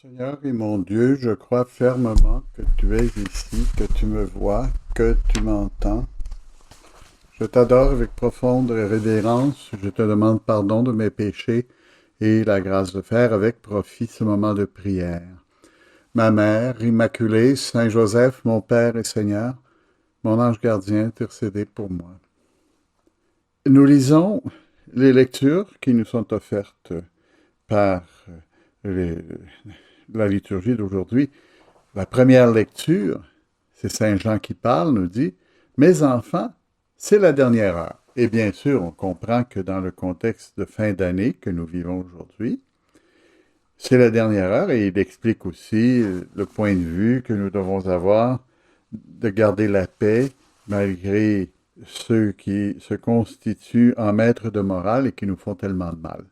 Seigneur et mon Dieu, je crois fermement que tu es ici, que tu me vois, que tu m'entends. Je t'adore avec profonde révérence. Je te demande pardon de mes péchés et la grâce de faire avec profit ce moment de prière. Ma mère, Immaculée, Saint Joseph, mon Père et Seigneur, mon ange gardien, intercédez pour moi. Nous lisons les lectures qui nous sont offertes par la liturgie d'aujourd'hui. La première lecture, c'est Saint Jean qui parle, nous dit « Mes enfants, c'est la dernière heure ». Et bien sûr, on comprend que dans le contexte de fin d'année que nous vivons aujourd'hui, c'est la dernière heure et il explique aussi le point de vue que nous devons avoir de garder la paix malgré ceux qui se constituent en maîtres de morale et qui nous font tellement de mal.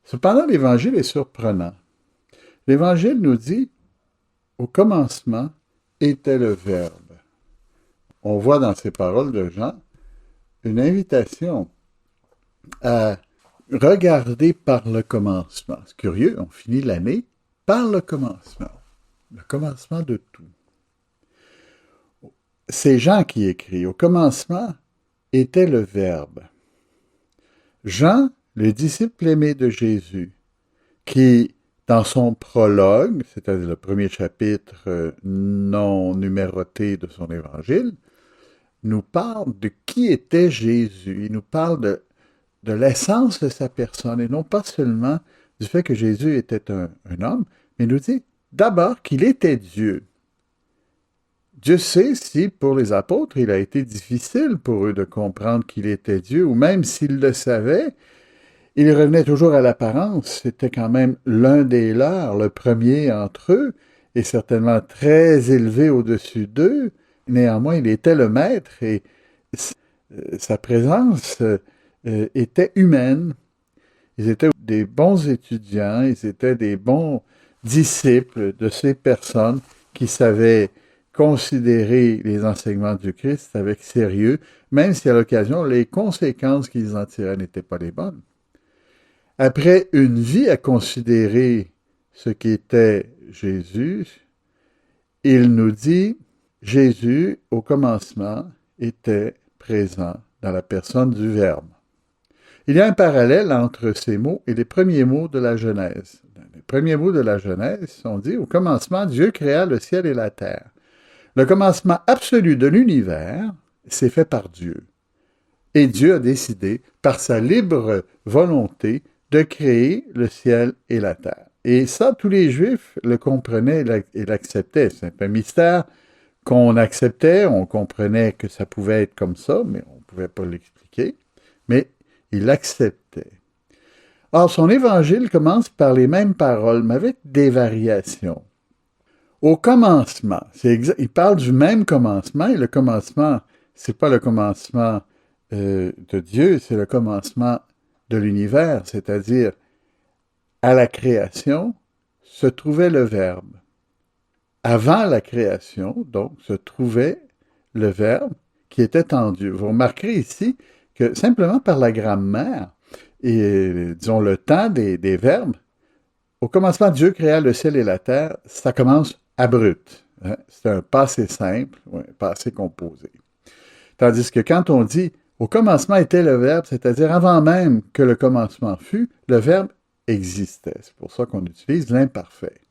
Cependant, l'Évangile est surprenant. L'Évangile nous dit « Au commencement était le Verbe ». On voit dans ces paroles de Jean une invitation à regarder par le commencement. C'est curieux, on finit l'année par le commencement de tout. C'est Jean qui écrit « Au commencement était le Verbe ». Jean, le disciple aimé de Jésus, qui, dans son prologue, c'est-à-dire le premier chapitre non numéroté de son évangile, nous parle de qui était Jésus. Il nous parle de l'essence de sa personne, et non pas seulement du fait que Jésus était un homme, mais nous dit d'abord qu'il était Dieu. Dieu sait si, pour les apôtres, il a été difficile pour eux de comprendre qu'il était Dieu, ou même s'ils le savaient, il revenait toujours à l'apparence. C'était quand même l'un des leurs, le premier entre eux, et certainement très élevé au-dessus d'eux. Néanmoins, il était le maître et sa présence était humaine. Ils étaient des bons étudiants, ils étaient des bons disciples de ces personnes qui savaient considérer les enseignements du Christ avec sérieux, même si à l'occasion, les conséquences qu'ils en tiraient n'étaient pas les bonnes. Après une vie à considérer ce qu'était Jésus, il nous dit Jésus, au commencement, était présent dans la personne du Verbe. Il y a un parallèle entre ces mots et les premiers mots de la Genèse. Les premiers mots de la Genèse sont dit « Au commencement, Dieu créa le ciel et la terre ». Le commencement absolu de l'univers s'est fait par Dieu. Et Dieu a décidé, par sa libre volonté, de créer le ciel et la terre. Et ça, tous les Juifs le comprenaient et l'acceptaient. C'est un mystère qu'on acceptait, on comprenait que ça pouvait être comme ça, mais on ne pouvait pas l'expliquer, mais il l'acceptait. Or, son évangile commence par les mêmes paroles, mais avec des variations. Au commencement, il parle du même commencement, et le commencement, c'est pas le commencement de Dieu, c'est le commencement de l'univers, c'est-à-dire à la création se trouvait le Verbe. Avant la création, donc, se trouvait le Verbe qui était en Dieu. Vous remarquerez ici que simplement par la grammaire et, disons, le temps des verbes, au commencement, Dieu créa le ciel et la terre, ça commence abrupt. Hein? C'est un passé simple, un passé composé. Tandis que quand on dit « au commencement était le Verbe », c'est-à-dire avant même que le commencement fût, le Verbe existait. C'est pour ça qu'on utilise l'imparfait.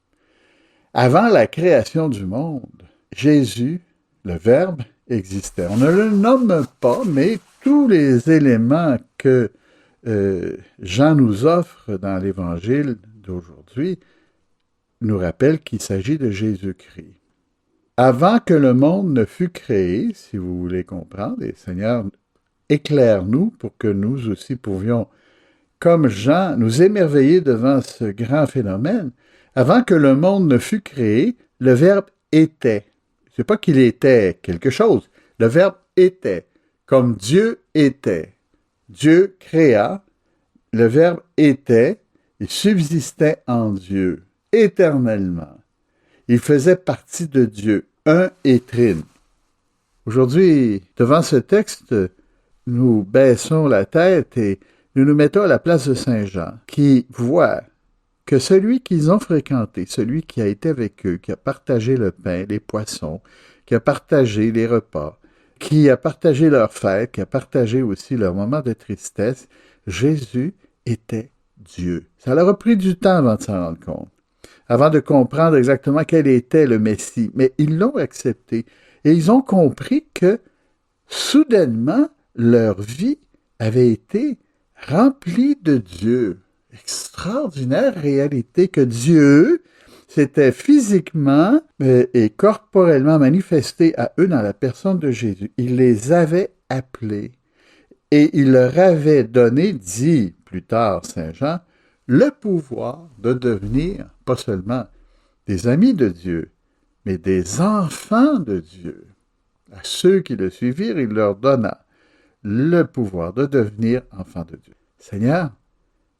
Avant la création du monde, Jésus, le Verbe, existait. On ne le nomme pas, mais tous les éléments que Jean nous offre dans l'Évangile d'aujourd'hui nous rappellent qu'il s'agit de Jésus-Christ. Avant que le monde ne fût créé, si vous voulez comprendre, et Seigneur, éclaire-nous pour que nous aussi pouvions, comme Jean, nous émerveiller devant ce grand phénomène. Avant que le monde ne fût créé, le Verbe était. C'est pas qu'il était quelque chose. Le Verbe était, comme Dieu était. Dieu créa, le Verbe était, il subsistait en Dieu, éternellement. Il faisait partie de Dieu, un et trine. Aujourd'hui, devant ce texte, nous baissons la tête et nous nous mettons à la place de Saint Jean, qui voit que celui qu'ils ont fréquenté, celui qui a été avec eux, qui a partagé le pain, les poissons, qui a partagé les repas, qui a partagé leurs fêtes, qui a partagé aussi leurs moments de tristesse, Jésus était Dieu. Ça leur a pris du temps avant de s'en rendre compte, avant de comprendre exactement quel était le Messie, mais ils l'ont accepté et ils ont compris que soudainement, leur vie avait été remplie de Dieu. Extraordinaire réalité que Dieu s'était physiquement et corporellement manifesté à eux dans la personne de Jésus. Il les avait appelés et il leur avait donné, dit plus tard Saint Jean, le pouvoir de devenir pas seulement des amis de Dieu, mais des enfants de Dieu. À ceux qui le suivirent, il leur donna le pouvoir de devenir enfants de Dieu. Seigneur,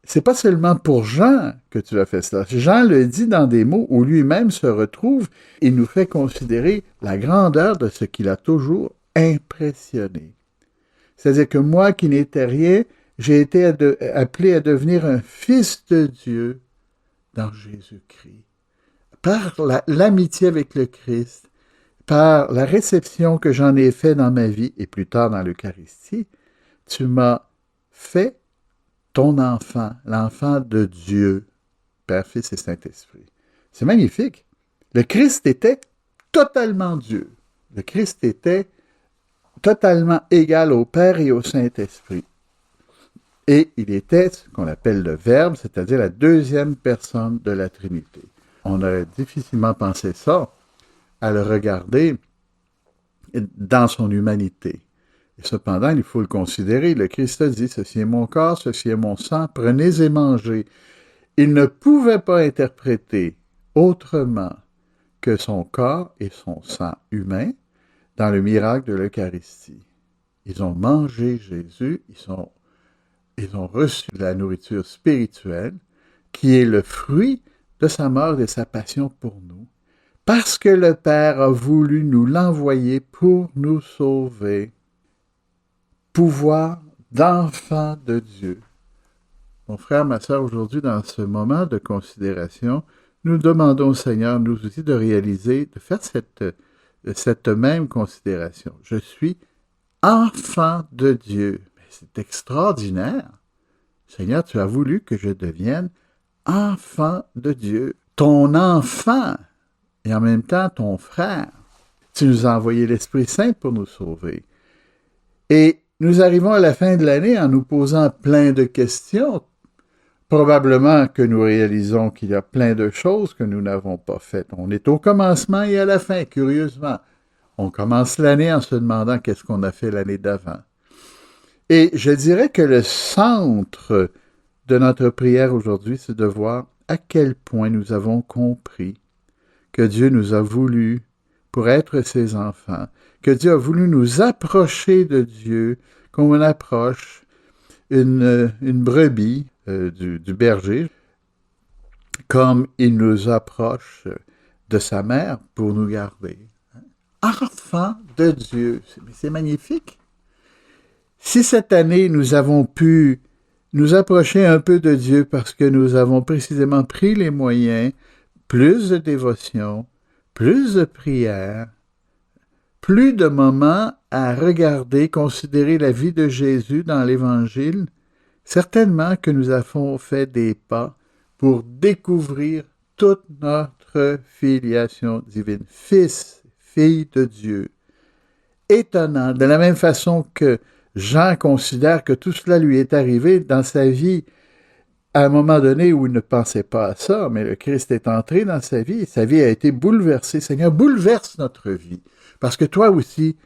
c'est pas seulement pour Jean que tu as fait cela. Jean le dit dans des mots où lui-même se retrouve et nous fait considérer la grandeur de ce qu'il a toujours impressionné. C'est-à-dire que moi qui n'étais rien, j'ai été appelé à devenir un fils de Dieu dans Jésus-Christ. Par l'amitié avec le Christ, par la réception que j'en ai fait dans ma vie et plus tard dans l'Eucharistie, tu m'as fait ton enfant, l'enfant de Dieu, Père, Fils et Saint-Esprit. C'est magnifique. Le Christ était totalement Dieu. Le Christ était totalement égal au Père et au Saint-Esprit. Et il était ce qu'on appelle le Verbe, c'est-à-dire la deuxième personne de la Trinité. On aurait difficilement pensé ça à le regarder dans son humanité. Et cependant, il faut le considérer. Le Christ a dit, ceci est mon corps, ceci est mon sang, prenez et mangez. Il ne pouvait pas interpréter autrement que son corps et son sang humain dans le miracle de l'Eucharistie. Ils ont mangé Jésus, ils ont reçu la nourriture spirituelle qui est le fruit de sa mort et de sa passion pour nous, parce que le Père a voulu nous l'envoyer pour nous sauver. Pouvoir d'enfant de Dieu. Mon frère, ma sœur, aujourd'hui, dans ce moment de considération, nous demandons au Seigneur, nous aussi, de réaliser, de faire cette même considération. Je suis enfant de Dieu. Mais c'est extraordinaire. Seigneur, tu as voulu que je devienne enfant de Dieu. Ton enfant et en même temps ton frère. Tu nous as envoyé l'Esprit Saint pour nous sauver. Et nous arrivons à la fin de l'année en nous posant plein de questions. Probablement que nous réalisons qu'il y a plein de choses que nous n'avons pas faites. On est au commencement et à la fin, curieusement. On commence l'année en se demandant qu'est-ce qu'on a fait l'année d'avant. Et je dirais que le centre de notre prière aujourd'hui, c'est de voir à quel point nous avons compris que Dieu nous a voulu pour être ses enfants, que Dieu a voulu nous approcher de Dieu comme on approche une brebis du berger, comme il nous approche de sa mère pour nous garder. Enfants de Dieu, c'est magnifique. Si cette année nous avons pu nous approcher un peu de Dieu parce que nous avons précisément pris les moyens, plus de dévotion, plus de prière, plus de moments à regarder, considérer la vie de Jésus dans l'Évangile, certainement que nous avons fait des pas pour découvrir toute notre filiation divine. Fils, fille de Dieu. Étonnant, de la même façon que Jean considère que tout cela lui est arrivé dans sa vie à un moment donné où il ne pensait pas à ça, mais le Christ est entré dans sa vie a été bouleversée. Seigneur, bouleverse notre vie. Parce que toi aussi,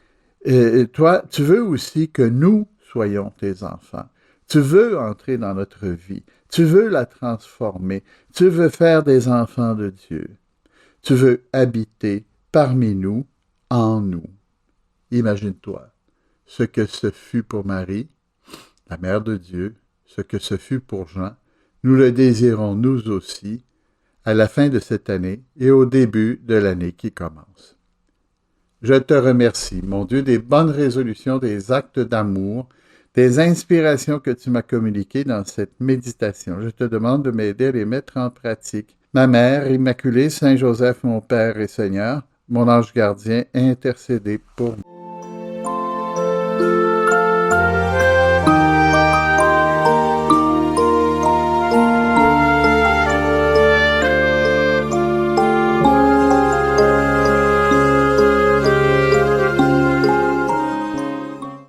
tu veux aussi que nous soyons tes enfants. Tu veux entrer dans notre vie. Tu veux la transformer. Tu veux faire des enfants de Dieu. Tu veux habiter parmi nous, en nous. Imagine-toi ce que ce fut pour Marie, la mère de Dieu, ce que ce fut pour Jean. Nous le désirons nous aussi à la fin de cette année et au début de l'année qui commence. Je te remercie, mon Dieu, des bonnes résolutions, des actes d'amour, des inspirations que tu m'as communiquées dans cette méditation. Je te demande de m'aider à les mettre en pratique. Ma Mère Immaculée, Saint Joseph, mon Père et Seigneur, mon ange gardien, intercédez pour moi.